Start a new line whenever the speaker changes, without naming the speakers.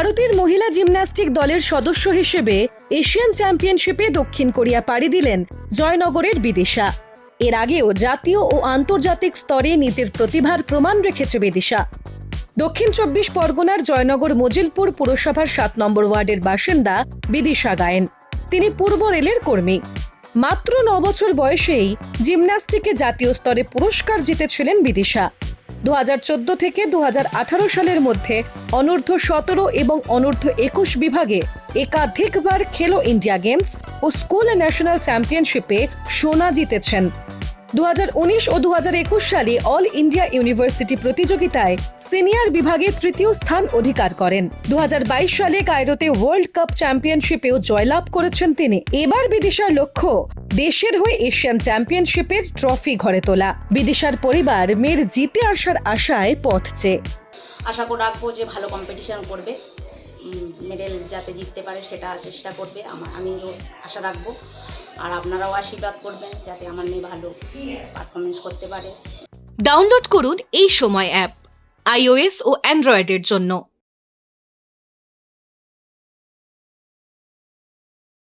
ভারতের মহিলা জিমন্যাস্টিক দলের সদস্য হিসেবে এশিয়ান চ্যাম্পিয়নশিপে দক্ষিণ কোরিয়া পাড়ি দিলেন জয়নগরের বিদিশা। এর আগেও জাতীয় ও আন্তর্জাতিক স্তরে নিজের প্রতিভার প্রমাণ রেখেছে বিদিশা। দক্ষিণ ২৪ পরগনার জয়নগর মজিলপুর পুরসভার ৭ নম্বর ওয়ার্ডের বাসিন্দা বিদিশা গায়েন। তিনি পূর্ব রেলের কর্মী। মাত্র ৯ বছর বয়সেই জিমন্যাস্টিকে জাতীয় স্তরে পুরস্কার জিতেছিলেন বিদিশা। ২০১৪ থেকে ২০১৮ সালের মধ্যে অনূর্ধ্ব ১৭ এবং অনূর্ধ্ব ২১ বিভাগে একাধিকবার খেলো ইন্ডিয়া গেমস ও স্কুল ন্যাশনাল চ্যাম্পিয়নশিপে সোনা জিতেছেন। ২০১৯ ও ২০২১ সালে অল ইন্ডিয়া ইউনিভার্সিটি প্রতিযোগিতায় সিনিয়র বিভাগে তৃতীয় স্থান অধিকার করেন। ২০২২ সালে কায়রোতে ওয়ার্ল্ড কাপ চ্যাম্পিয়নশিপেও জয়লাভ করেছেন তিনি। এবার বিদিশার লক্ষ্য দেশের হয়ে এশিয়ান চ্যাম্পিয়নশিপের ট্রফি ঘরে তোলা। বিদিশার পরিবার মেয়ের জিতে আসার আশায় পথ চেয়ে।
আশা করে রাখবো যে ভালো কম্পিটিশন করবে, মেডেল যাতে জিততে পারে সেটা চেষ্টা করবে, আমিও আশা রাখবো। আর আপনারাও আশীর্বাদ করবেন যাতে আমার মেয়ে ভালো পারফরমেন্স করতে পারে।
ডাউনলোড করুন এই সময় অ্যাপ iOS ও অ্যান্ড্রয়েডের জন্য।